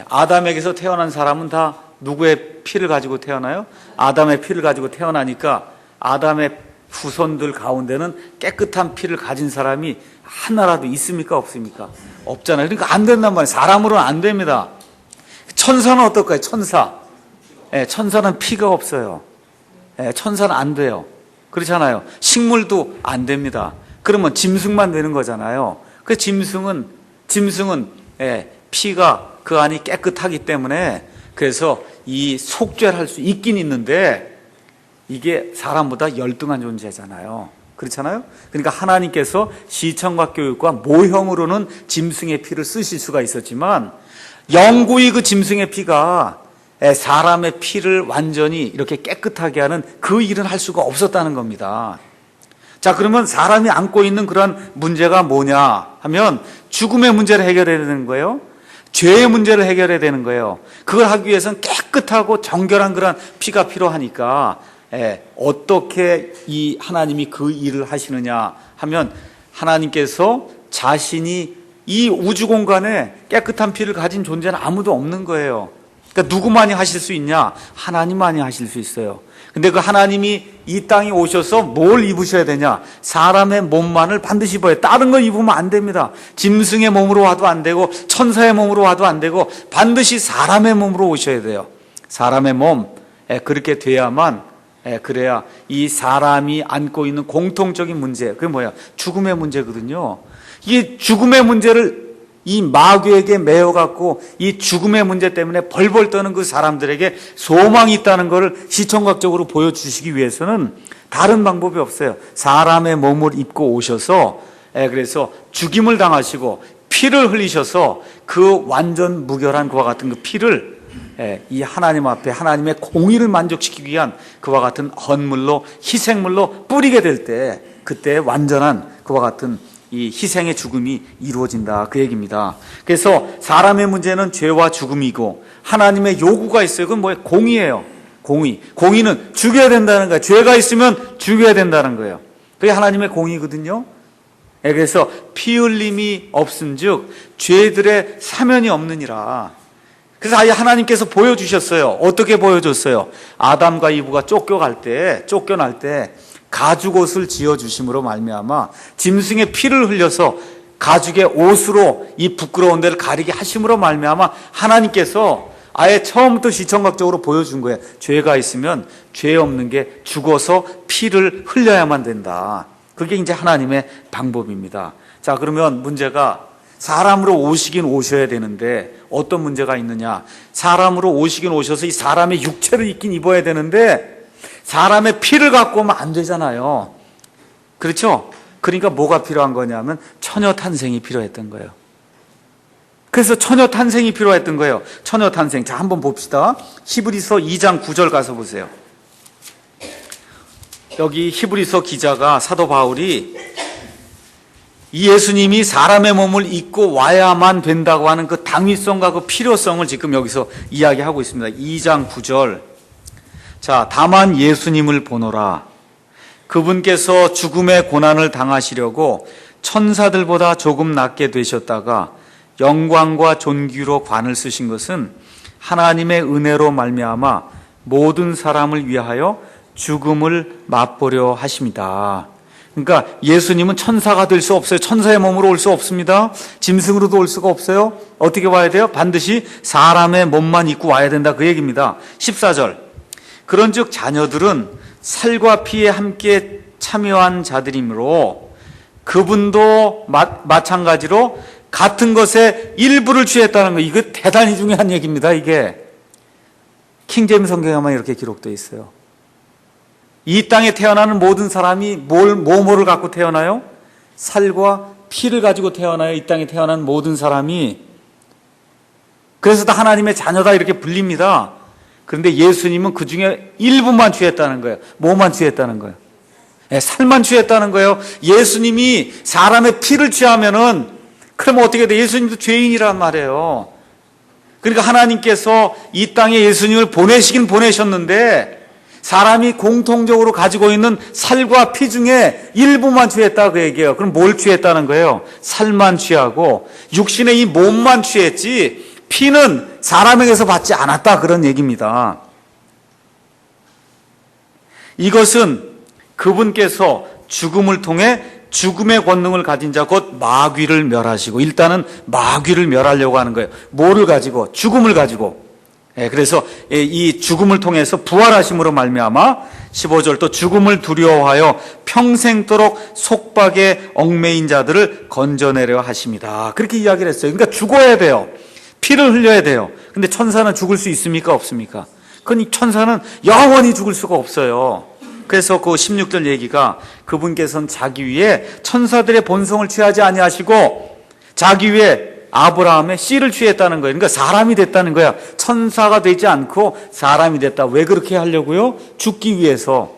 아담에게서 태어난 사람은 다 누구의 피를 가지고 태어나요? 아담의 피를 가지고 태어나니까 아담의 후손들 가운데는 깨끗한 피를 가진 사람이 하나라도 있습니까? 없습니까? 없잖아요. 그러니까 안 된단 말이에요. 사람으로는 안 됩니다. 천사는 어떨까요? 천사는 피가 없어요. 천사는 안 돼요. 그렇잖아요. 식물도 안 됩니다. 그러면 짐승만 되는 거잖아요. 그 짐승은 피가 그 안이 깨끗하기 때문에 그래서 이 속죄를 할 수 있긴 있는데 이게 사람보다 열등한 존재잖아요. 그렇잖아요. 그러니까 하나님께서 시청과 교육과 모형으로는 짐승의 피를 쓰실 수가 있었지만 영구히 그 짐승의 피가 사람의 피를 완전히 이렇게 깨끗하게 하는 그 일은 할 수가 없었다는 겁니다. 자, 그러면 사람이 안고 있는 그런 문제가 뭐냐 하면 죽음의 문제를 해결해야 되는 거예요. 죄의 문제를 해결해야 되는 거예요. 그걸 하기 위해서는 깨끗하고 정결한 그런 피가 필요하니까 어떻게 이 하나님이 그 일을 하시느냐 하면 하나님께서 자신이 이 우주 공간에 깨끗한 피를 가진 존재는 아무도 없는 거예요. 그러니까 누구만이 하실 수 있냐? 하나님만이 하실 수 있어요. 근데 그 하나님이 이 땅에 오셔서 뭘 입으셔야 되냐? 사람의 몸만을 반드시 입어요. 다른 거 입으면 안 됩니다. 짐승의 몸으로 와도 안 되고 천사의 몸으로 와도 안 되고 반드시 사람의 몸으로 오셔야 돼요. 사람의 몸, 그렇게 돼야만 그래야 이 사람이 안고 있는 공통적인 문제, 그게 뭐야? 죽음의 문제거든요. 이 죽음의 문제를 이 마귀에게 매여갖고 이 죽음의 문제 때문에 벌벌 떠는 그 사람들에게 소망이 있다는 것을 시청각적으로 보여주시기 위해서는 다른 방법이 없어요. 사람의 몸을 입고 오셔서 그래서 죽임을 당하시고 피를 흘리셔서 그 완전 무결한 그와 같은 그 피를 이 하나님 앞에 하나님의 공의를 만족시키기 위한 그와 같은 헌물로 희생물로 뿌리게 될 때 그때 완전한 그와 같은 이 희생의 죽음이 이루어진다 그 얘기입니다. 그래서 사람의 문제는 죄와 죽음이고 하나님의 요구가 있어요. 그건 뭐예요? 공의예요. 공의. 공의는 죽여야 된다는 거예요. 죄가 있으면 죽여야 된다는 거예요. 그게 하나님의 공의거든요. 그래서 피 흘림이 없은즉 죄들의 사면이 없느니라. 그래서 아예 하나님께서 보여주셨어요. 어떻게 보여줬어요? 아담과 이브가 쫓겨날 때 가죽옷을 지어주심으로 말미암아 짐승의 피를 흘려서 가죽의 옷으로 이 부끄러운 데를 가리게 하심으로 말미암아 하나님께서 아예 처음부터 시청각적으로 보여준 거예요. 죄가 있으면 죄 없는 게 죽어서 피를 흘려야만 된다. 그게 이제 하나님의 방법입니다. 자, 그러면 문제가 사람으로 오시긴 오셔야 되는데 어떤 문제가 있느냐? 사람으로 오시긴 오셔서 이 사람의 육체를 입긴 입어야 되는데 사람의 피를 갖고 오면 안 되잖아요. 그렇죠? 그러니까 뭐가 필요한 거냐면 처녀 탄생이 필요했던 거예요. 그래서 처녀 탄생이 필요했던 거예요. 처녀 탄생. 자, 한번 봅시다. 히브리서 2장 9절 가서 보세요. 여기 히브리서 기자가 사도 바울이 이 예수님이 사람의 몸을 입고 와야만 된다고 하는 그 당위성과 그 필요성을 지금 여기서 이야기하고 있습니다. 2장 9절. 자, 다만 예수님을 보노라. 그분께서 죽음의 고난을 당하시려고 천사들보다 조금 낫게 되셨다가 영광과 존귀로 관을 쓰신 것은 하나님의 은혜로 말미암아 모든 사람을 위하여 죽음을 맛보려 하십니다. 그러니까 예수님은 천사가 될 수 없어요. 천사의 몸으로 올 수 없습니다. 짐승으로도 올 수가 없어요. 어떻게 와야 돼요? 반드시 사람의 몸만 입고 와야 된다 그 얘기입니다. 14절. 그런즉 자녀들은 살과 피에 함께 참여한 자들이므로 그분도 마찬가지로 같은 것에 일부를 취했다는 거. 이거 대단히 중요한 얘기입니다. 이게 킹제임스 성경에만 이렇게 기록되어 있어요. 이 땅에 태어나는 모든 사람이 뭐를 갖고 태어나요? 살과 피를 가지고 태어나요. 이 땅에 태어난 모든 사람이. 그래서 다 하나님의 자녀다 이렇게 불립니다. 그런데 예수님은 그 중에 일부만 취했다는 거예요. 뭐만 취했다는 거예요? 살만 취했다는 거예요. 예수님이 사람의 피를 취하면은 그러면 어떻게 돼? 예수님도 죄인이란 말이에요. 그러니까 하나님께서 이 땅에 예수님을 보내시긴 보내셨는데 사람이 공통적으로 가지고 있는 살과 피 중에 일부만 취했다 그 얘기예요. 그럼 뭘 취했다는 거예요? 살만 취하고 육신의 이 몸만 취했지 피는 사람에게서 받지 않았다 그런 얘기입니다. 이것은 그분께서 죽음을 통해 죽음의 권능을 가진 자 곧 마귀를 멸하시고 일단은 마귀를 멸하려고 하는 거예요. 뭐를 가지고? 죽음을 가지고. 그래서 이 죽음을 통해서 부활하심으로 말미암아 15절 또 죽음을 두려워하여 평생도록 속박에 얽매인 자들을 건져내려 하십니다. 그렇게 이야기를 했어요. 그러니까 죽어야 돼요. 피를 흘려야 돼요. 근데 천사는 죽을 수 있습니까? 없습니까? 그러니 천사는 영원히 죽을 수가 없어요. 그래서 그 16절 얘기가 그분께서는 자기 위에 천사들의 본성을 취하지 아니하시고 자기 위에 아브라함의 씨를 취했다는 거예요. 그러니까 사람이 됐다는 거야. 천사가 되지 않고 사람이 됐다. 왜 그렇게 하려고요? 죽기 위해서.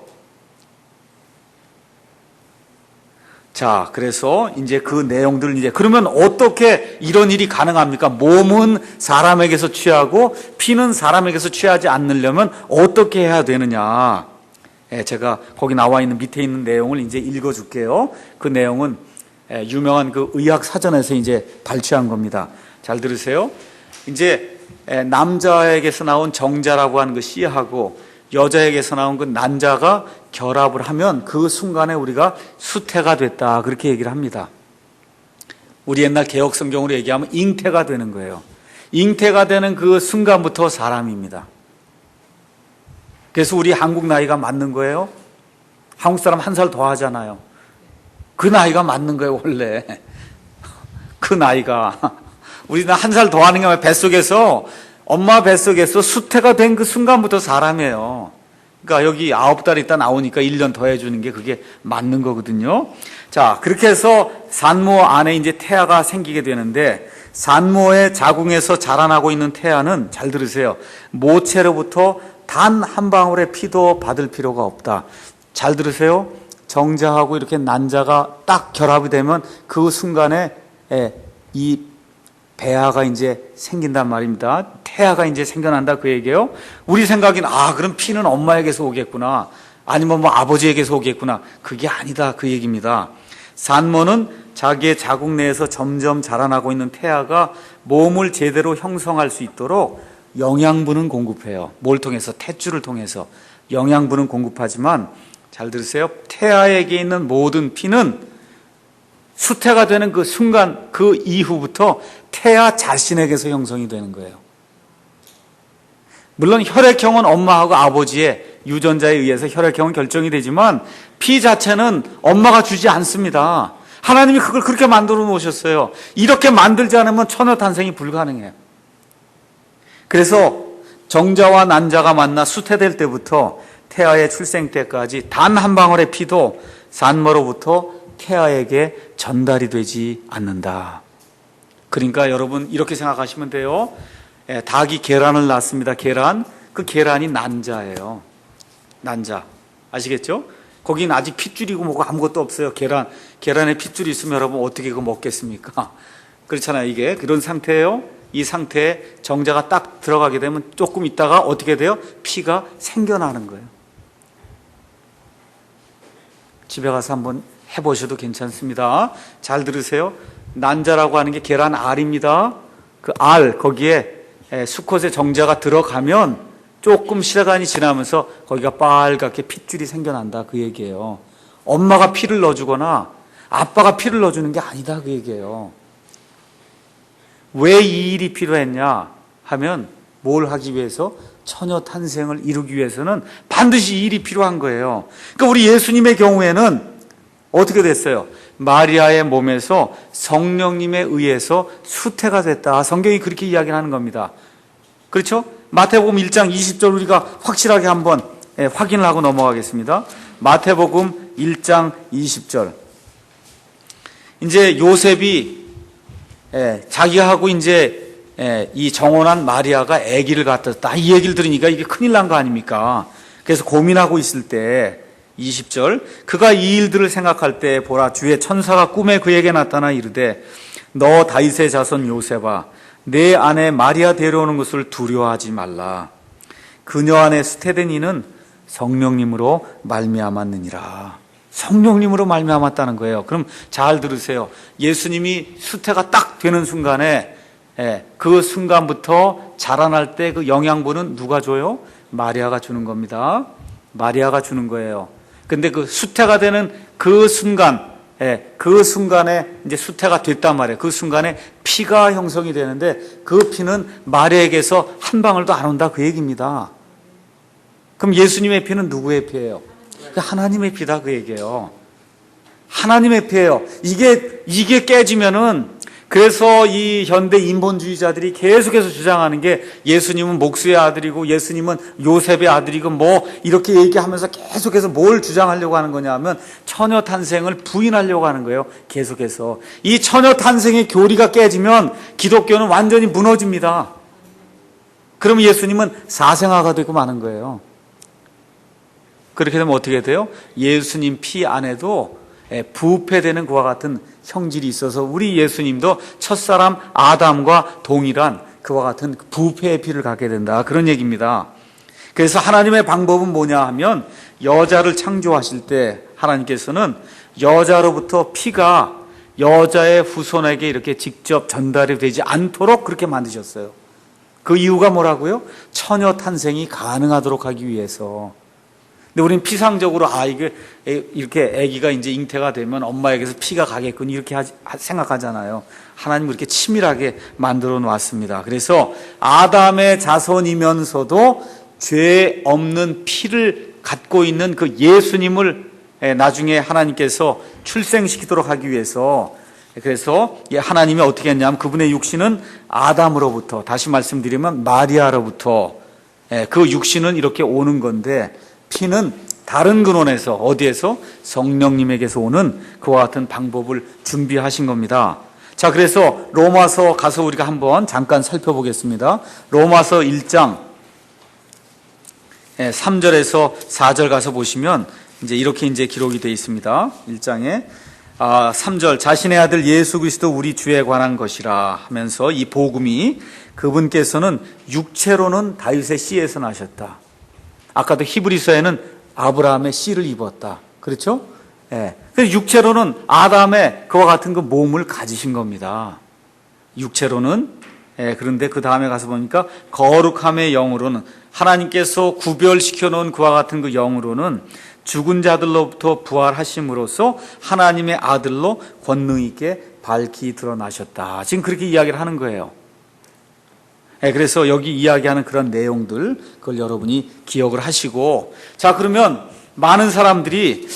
자, 그래서 이제 그 내용들을 이제 그러면 어떻게 이런 일이 가능합니까? 몸은 사람에게서 취하고 피는 사람에게서 취하지 않으려면 어떻게 해야 되느냐? 제가 거기 나와 있는 밑에 있는 내용을 이제 읽어줄게요. 그 내용은 유명한 그 의학 사전에서 이제 발췌한 겁니다. 잘 들으세요. 이제 남자에게서 나온 정자라고 하는 그 씨하고 여자에게서 나온 그 난자가 결합을 하면 그 순간에 우리가 수태가 됐다 그렇게 얘기를 합니다. 우리 옛날 개혁 성경으로 얘기하면 잉태가 되는 거예요. 잉태가 되는 그 순간부터 사람입니다. 그래서 우리 한국 나이가 맞는 거예요. 한국 사람 한 살 더 하잖아요. 그 나이가 맞는 거예요, 원래. 그 나이가. 우리는 한 살 더하는 게 뱃속에서 엄마 뱃속에서 수태가 된 그 순간부터 사람이에요. 그러니까 여기 9달 있다 나오니까 1년 더 해주는 게 그게 맞는 거거든요. 자, 그렇게 해서 산모 안에 이제 태아가 생기게 되는데, 산모의 자궁에서 자라나고 있는 태아는, 잘 들으세요, 모체로부터 단 한 방울의 피도 받을 필요가 없다. 잘 들으세요. 정자하고 이렇게 난자가 딱 결합이 되면 그 순간에 이 배아가 이제 생긴단 말입니다. 태아가 이제 생겨난다 그 얘기예요. 우리 생각엔 그럼 피는 엄마에게서 오겠구나, 아니면 뭐 아버지에게서 오겠구나. 그게 아니다 그 얘기입니다. 산모는 자기의 자궁 내에서 점점 자라나고 있는 태아가 몸을 제대로 형성할 수 있도록 영양분은 공급해요. 뭘 통해서? 탯줄을 통해서 영양분은 공급하지만, 잘 들으세요, 태아에게 있는 모든 피는 수태가 되는 그 순간, 그 이후부터 태아 자신에게서 형성이 되는 거예요. 물론 혈액형은 엄마하고 아버지의 유전자에 의해서 혈액형은 결정이 되지만 피 자체는 엄마가 주지 않습니다. 하나님이 그걸 그렇게 만들어 놓으셨어요. 이렇게 만들지 않으면 처녀 탄생이 불가능해요. 그래서 정자와 난자가 만나 수태될 때부터 태아의 출생 때까지 단 한 방울의 피도 산모로부터 태아에게 전달이 되지 않는다. 그러니까 여러분 이렇게 생각하시면 돼요. 닭이 계란을 낳습니다. 계란. 그 계란이 난자예요. 난자. 아시겠죠? 거긴 아직 핏줄이고 뭐고 아무것도 없어요. 계란에 핏줄이 있으면 여러분 어떻게 그거 먹겠습니까? 그렇잖아요. 이게 그런 상태예요. 이 상태에 정자가 딱 들어가게 되면 조금 있다가 어떻게 돼요? 피가 생겨나는 거예요. 집에 가서 한번 해보셔도 괜찮습니다. 잘 들으세요. 난자라고 하는 게 계란 알입니다. 그 알, 거기에 수컷의 정자가 들어가면 조금 시간이 지나면서 거기가 빨갛게 핏줄이 생겨난다 그 얘기예요. 엄마가 피를 넣어주거나 아빠가 피를 넣어주는 게 아니다 그 얘기예요. 왜 이 일이 필요했냐 하면, 뭘 하기 위해서? 처녀 탄생을 이루기 위해서는 반드시 이 일이 필요한 거예요. 그러니까 우리 예수님의 경우에는 어떻게 됐어요? 마리아의 몸에서 성령님에 의해서 수태가 됐다. 성경이 그렇게 이야기를 하는 겁니다. 그렇죠? 마태복음 1장 20절 우리가 확실하게 한번 확인을 하고 넘어가겠습니다. 마태복음 1장 20절. 이제 요셉이 자기하고 이제 이 정혼한 마리아가 아기를 갖다 이 얘기를 들으니까 이게 큰일 난 거 아닙니까? 그래서 고민하고 있을 때 20절, 그가 이 일들을 생각할 때 보라, 주의 천사가 꿈에 그에게 나타나 이르되, 너 다윗의 자손 요셉아, 내 아내 마리아 데려오는 것을 두려워하지 말라. 그녀 안에 수태된 이는 성령님으로 말미암았느니라. 성령님으로 말미암았다는 거예요. 그럼 잘 들으세요. 예수님이 수태가 딱 되는 순간에 그 순간부터 자라날 때 그 영양분은 누가 줘요? 마리아가 주는 겁니다. 마리아가 주는 거예요. 근데 그 수태가 되는 그 순간, 그 순간에 이제 수태가 됐단 말이에요. 그 순간에 피가 형성이 되는데 그 피는 마리아에게서 한 방울도 안 온다 그 얘기입니다. 그럼 예수님의 피는 누구의 피예요? 하나님의 피다 그 얘기예요. 하나님의 피예요. 이게 깨지면은, 그래서 이 현대 인본주의자들이 계속해서 주장하는 게 예수님은 목수의 아들이고 예수님은 요셉의 아들이고 뭐 이렇게 얘기하면서 계속해서 뭘 주장하려고 하는 거냐 하면 처녀 탄생을 부인하려고 하는 거예요. 계속해서. 이 처녀 탄생의 교리가 깨지면 기독교는 완전히 무너집니다. 그러면 예수님은 사생아가 되고 마는 거예요. 그렇게 되면 어떻게 돼요? 예수님 피 안에도 부패되는 그와 같은 형질이 있어서 우리 예수님도 첫사람 아담과 동일한 그와 같은 부패의 피를 갖게 된다. 그런 얘기입니다. 그래서 하나님의 방법은 뭐냐 하면, 여자를 창조하실 때 하나님께서는 여자로부터 피가 여자의 후손에게 이렇게 직접 전달이 되지 않도록 그렇게 만드셨어요. 그 이유가 뭐라고요? 처녀 탄생이 가능하도록 하기 위해서. 근데 우리는 피상적으로 이게 이렇게 아기가 이제 잉태가 되면 엄마에게서 피가 가겠군 이렇게 생각하잖아요. 하나님은 이렇게 치밀하게 만들어 놨습니다. 그래서 아담의 자손이면서도 죄 없는 피를 갖고 있는 그 예수님을 나중에 하나님께서 출생시키도록 하기 위해서 그래서 하나님이 어떻게 했냐면 그분의 육신은 아담으로부터, 다시 말씀드리면 마리아로부터, 그 육신은 이렇게 오는 건데 피는 다른 근원에서, 어디에서? 성령님에게서 오는 그와 같은 방법을 준비하신 겁니다. 자, 그래서 로마서 가서 우리가 한번 잠깐 살펴보겠습니다. 로마서 1장 3절에서 4절 가서 보시면 이렇게 기록이 되어 있습니다. 1장에 3절, 자신의 아들 예수 그리스도 우리 주에 관한 것이라 하면서 이 복음이 그분께서는 육체로는 다윗의 씨에서 나셨다. 아까도 히브리서에는 아브라함의 씨를 입었다. 그렇죠? 그래서 육체로는 아담의 그와 같은 그 몸을 가지신 겁니다. 육체로는. 그런데 그 다음에 가서 보니까 거룩함의 영으로는, 하나님께서 구별시켜 놓은 그와 같은 그 영으로는 죽은 자들로부터 부활하심으로써 하나님의 아들로 권능 있게 밝히 드러나셨다. 지금 그렇게 이야기를 하는 거예요. 그래서 여기 이야기하는 그런 내용들, 그걸 여러분이 기억을 하시고, 자, 그러면 많은 사람들이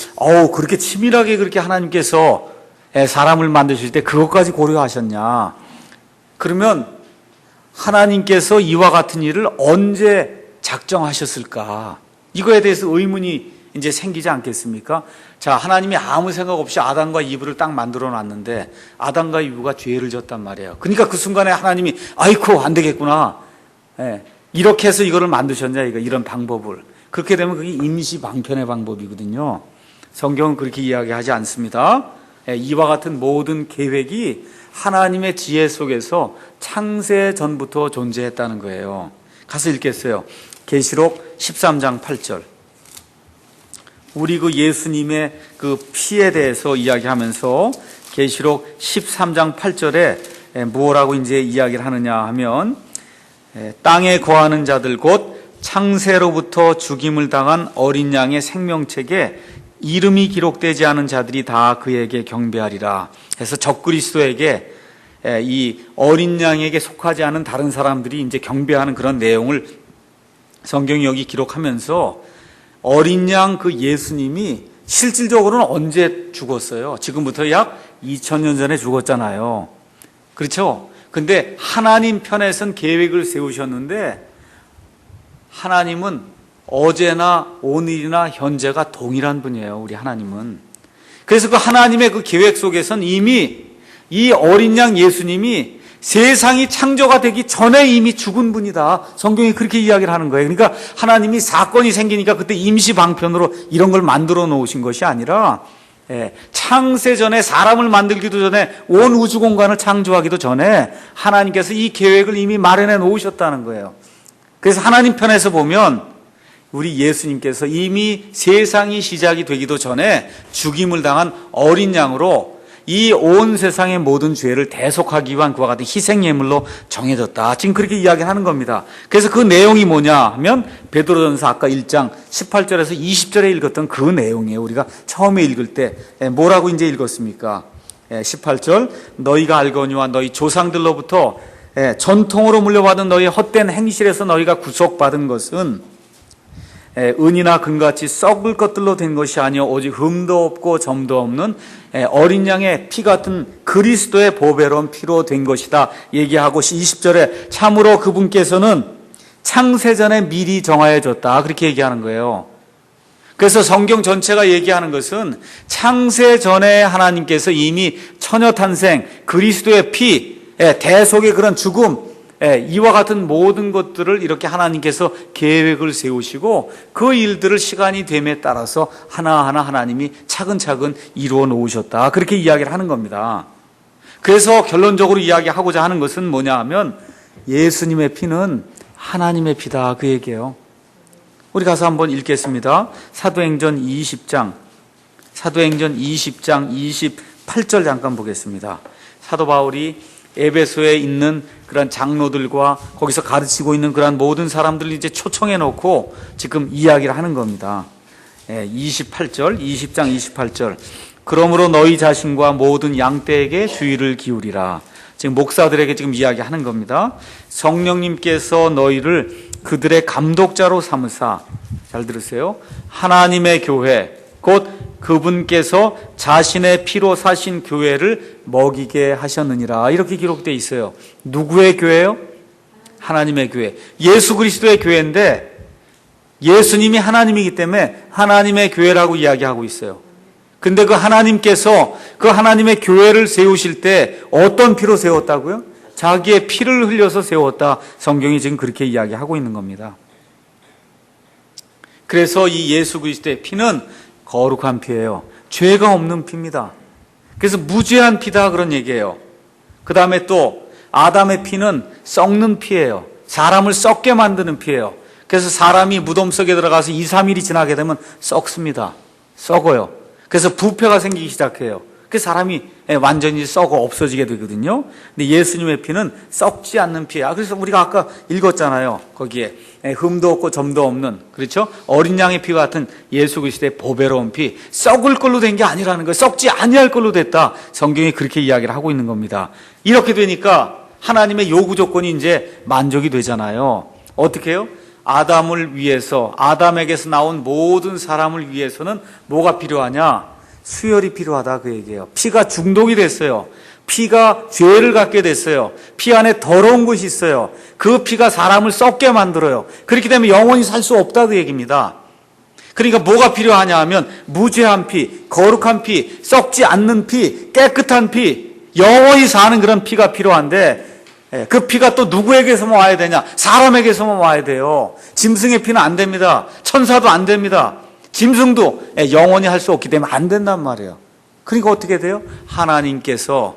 그렇게 치밀하게 그렇게 하나님께서 사람을 만드실 때 그것까지 고려하셨냐? 그러면 하나님께서 이와 같은 일을 언제 작정하셨을까? 이거에 대해서 의문이 이제 생기지 않겠습니까? 자, 하나님이 아무 생각 없이 아담과 이브를 딱 만들어 놨는데 아담과 이브가 죄를 졌단 말이에요. 그러니까 그 순간에 하나님이 아이고 안 되겠구나. 이렇게 해서 이거를 만드셨냐, 이런 방법을. 그렇게 되면 그게 임시 방편의 방법이거든요. 성경은 그렇게 이야기하지 않습니다. 이와 같은 모든 계획이 하나님의 지혜 속에서 창세 전부터 존재했다는 거예요. 가서 읽겠어요. 계시록 13장 8절. 우리 그 예수님의 그 피에 대해서 이야기하면서 계시록 13장 8절에 뭐라고 이야기를 하느냐 하면, 땅에 거하는 자들 곧 창세로부터 죽임을 당한 어린 양의 생명책에 이름이 기록되지 않은 자들이 다 그에게 경배하리라. 해서 적그리스도에게, 이 어린 양에게 속하지 않은 다른 사람들이 이제 경배하는 그런 내용을 성경이 여기 기록하면서, 어린 양 그 예수님이 실질적으로는 언제 죽었어요? 지금부터 약 2000년 전에 죽었잖아요. 그렇죠? 근데 하나님 편에선 계획을 세우셨는데 하나님은 어제나 오늘이나 현재가 동일한 분이에요. 우리 하나님은. 그래서 그 하나님의 그 계획 속에선 이미 이 어린 양 예수님이 세상이 창조가 되기 전에 이미 죽은 분이다. 성경이 그렇게 이야기를 하는 거예요. 그러니까 하나님이 사건이 생기니까 그때 임시 방편으로 이런 걸 만들어 놓으신 것이 아니라, 창세 전에, 사람을 만들기도 전에, 온 우주 공간을 창조하기도 전에 하나님께서 이 계획을 이미 마련해 놓으셨다는 거예요. 그래서 하나님 편에서 보면 우리 예수님께서 이미 세상이 시작이 되기도 전에 죽임을 당한 어린 양으로 이 온 세상의 모든 죄를 대속하기 위한 그와 같은 희생예물로 정해졌다. 지금 그렇게 이야기하는 겁니다. 그래서 그 내용이 뭐냐 하면 베드로전서 아까 1장 18절에서 20절에 읽었던 그 내용이에요. 우리가 처음에 읽을 때 뭐라고 읽었습니까? 18절, 너희가 알거니와 너희 조상들로부터 전통으로 물려받은 너희의 헛된 행실에서 너희가 구속받은 것은 은이나 금같이 썩을 것들로 된 것이 아니요 오직 흠도 없고 점도 없는 어린 양의 피 같은 그리스도의 보배로운 피로 된 것이다 얘기하고, 20절에 참으로 그분께서는 창세전에 미리 정하여졌다 그렇게 얘기하는 거예요. 그래서 성경 전체가 얘기하는 것은 창세전에 하나님께서 이미 처녀탄생, 그리스도의 피, 대속의 그런 죽음, 이와 같은 모든 것들을 이렇게 하나님께서 계획을 세우시고 그 일들을 시간이 됨에 따라서 하나하나 하나님이 차근차근 이루어 놓으셨다 그렇게 이야기를 하는 겁니다. 그래서 결론적으로 이야기하고자 하는 것은 뭐냐 하면 예수님의 피는 하나님의 피다 그 얘기예요. 우리 가서 한번 읽겠습니다. 사도행전 20장 28절 잠깐 보겠습니다. 사도 바울이 에베소에 있는 그런 장로들과 거기서 가르치고 있는 그런 모든 사람들을 이제 초청해 놓고 지금 이야기를 하는 겁니다. 28절, 20장 28절. 그러므로 너희 자신과 모든 양떼에게 주의를 기울이라. 지금 목사들에게 지금 이야기하는 겁니다. 성령님께서 너희를 그들의 감독자로 삼으사, 잘 들으세요. 하나님의 교회, 곧 그분께서 자신의 피로 사신 교회를 먹이게 하셨느니라. 이렇게 기록되어 있어요. 누구의 교회요? 하나님의 교회. 예수 그리스도의 교회인데 예수님이 하나님이기 때문에 하나님의 교회라고 이야기하고 있어요. 근데 그 하나님께서 그 하나님의 교회를 세우실 때 어떤 피로 세웠다고요? 자기의 피를 흘려서 세웠다. 성경이 지금 그렇게 이야기하고 있는 겁니다. 그래서 이 예수 그리스도의 피는 거룩한 피예요. 죄가 없는 피입니다. 그래서 무죄한 피다 그런 얘기예요. 그 다음에 또 아담의 피는 썩는 피예요. 사람을 썩게 만드는 피예요. 그래서 사람이 무덤 속에 들어가서 2, 3일이 지나게 되면 썩습니다. 썩어요. 그래서 부패가 생기기 시작해요. 그래서 사람이 완전히 썩어 없어지게 되거든요. 근데 예수님의 피는 썩지 않는 피야. 그래서 우리가 아까 읽었잖아요. 거기에 흠도 없고 점도 없는, 그렇죠? 어린 양의 피 같은 예수 그리스도의 보배로운 피, 썩을 걸로 된 게 아니라는 거예요. 썩지 아니할 걸로 됐다. 성경이 그렇게 이야기를 하고 있는 겁니다. 이렇게 되니까 하나님의 요구 조건이 이제 만족이 되잖아요. 어떻게 해요? 아담을 위해서, 아담에게서 나온 모든 사람을 위해서는 뭐가 필요하냐? 수혈이 필요하다 그 얘기예요. 피가 중독이 됐어요. 피가 죄를 갖게 됐어요. 피 안에 더러운 것이 있어요. 그 피가 사람을 썩게 만들어요. 그렇기 때문에 영원히 살 수 없다 그 얘기입니다. 그러니까 뭐가 필요하냐 하면 무죄한 피, 거룩한 피, 썩지 않는 피, 깨끗한 피, 영원히 사는 그런 피가 필요한데 그 피가 또 누구에게서만 와야 되냐? 사람에게서만 와야 돼요. 짐승의 피는 안 됩니다. 천사도 안 됩니다. 짐승도 영원히 할 수 없기 때문에 안 된단 말이에요. 그러니까 어떻게 돼요? 하나님께서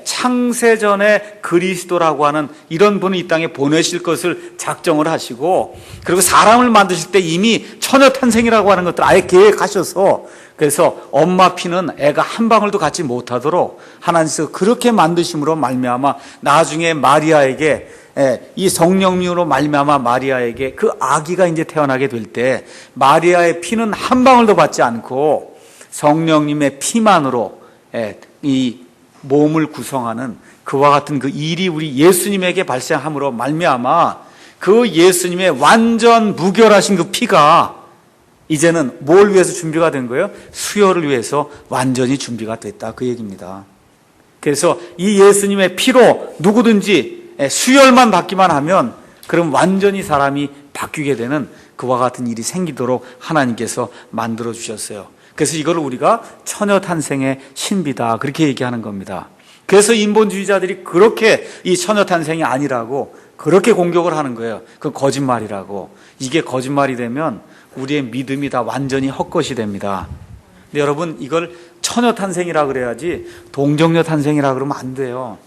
창세전에 그리스도라고 하는 이런 분을 이 땅에 보내실 것을 작정을 하시고, 그리고 사람을 만드실 때 이미 처녀탄생이라고 하는 것들 아예 계획하셔서, 그래서 엄마 피는 애가 한 방울도 갖지 못하도록 하나님께서 그렇게 만드심으로 말미암아 나중에 마리아에게 이 성령님으로 말미암아 마리아에게 그 아기가 이제 태어나게 될 때 마리아의 피는 한 방울도 받지 않고 성령님의 피만으로 이 몸을 구성하는 그와 같은 그 일이 우리 예수님에게 발생함으로 말미암아 그 예수님의 완전 무결하신 그 피가 이제는 뭘 위해서 준비가 된 거예요? 수혈을 위해서 완전히 준비가 됐다 그 얘기입니다. 그래서 이 예수님의 피로 누구든지 수혈만 받기만 하면 그럼 완전히 사람이 바뀌게 되는 그와 같은 일이 생기도록 하나님께서 만들어 주셨어요. 그래서 이걸 우리가 처녀탄생의 신비다 그렇게 얘기하는 겁니다. 그래서 인본주의자들이 그렇게 이 처녀탄생이 아니라고 그렇게 공격을 하는 거예요. 그건 거짓말이라고. 이게 거짓말이 되면 우리의 믿음이 다 완전히 헛것이 됩니다. 근데 여러분 이걸 처녀탄생이라 그래야지 동정녀 탄생이라 그러면 안 돼요.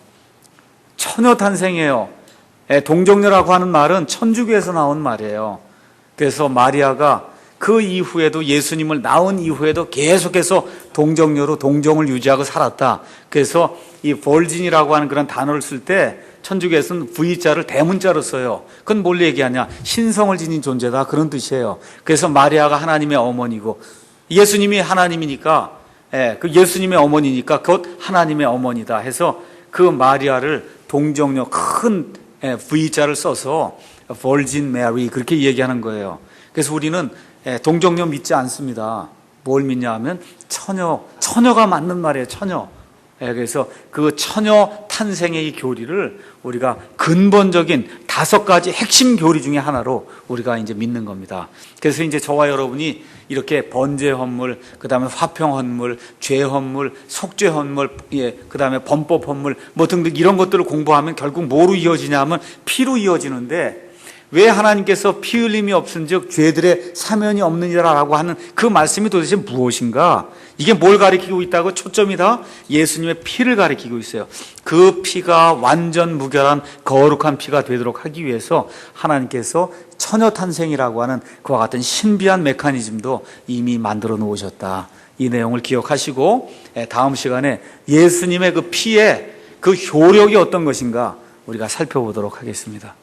처녀탄생이에요. 동정녀라고 하는 말은 천주교에서 나온 말이에요. 그래서 마리아가 그 이후에도 예수님을 낳은 이후에도 계속해서 동정녀로 동정을 유지하고 살았다. 그래서 이 virgin이라고 하는 그런 단어를 쓸 때 천주교에서는 V자를 대문자로 써요. 그건 뭘 얘기하냐? 신성을 지닌 존재다 그런 뜻이에요. 그래서 마리아가 하나님의 어머니고 예수님이 하나님이니까 그 예수님의 어머니니까 곧 하나님의 어머니다 해서 그 마리아를 동정녀 큰 V자를 써서 Virgin Mary 그렇게 얘기하는 거예요. 그래서 우리는 동정녀 믿지 않습니다. 뭘 믿냐 하면 처녀가 맞는 말이에요. 처녀. 그래서 그 처녀 탄생의 이 교리를 우리가 근본적인 5가지 핵심 교리 중에 하나로 우리가 이제 믿는 겁니다. 그래서 이제 저와 여러분이 이렇게 번제 헌물, 그 다음에 화평 헌물, 죄 헌물, 속죄 헌물, 그 다음에 범법 헌물, 뭐 등등 이런 것들을 공부하면 결국 뭐로 이어지냐 하면 피로 이어지는데 왜 하나님께서 피 흘림이 없은즉 죄들의 사면이 없느니라라고 하는 그 말씀이 도대체 무엇인가? 이게 뭘 가리키고 있다고? 초점이 다 예수님의 피를 가리키고 있어요. 그 피가 완전 무결한 거룩한 피가 되도록 하기 위해서 하나님께서 처녀탄생이라고 하는 그와 같은 신비한 메커니즘도 이미 만들어 놓으셨다. 이 내용을 기억하시고 다음 시간에 예수님의 그 피의 그 효력이 어떤 것인가 우리가 살펴보도록 하겠습니다.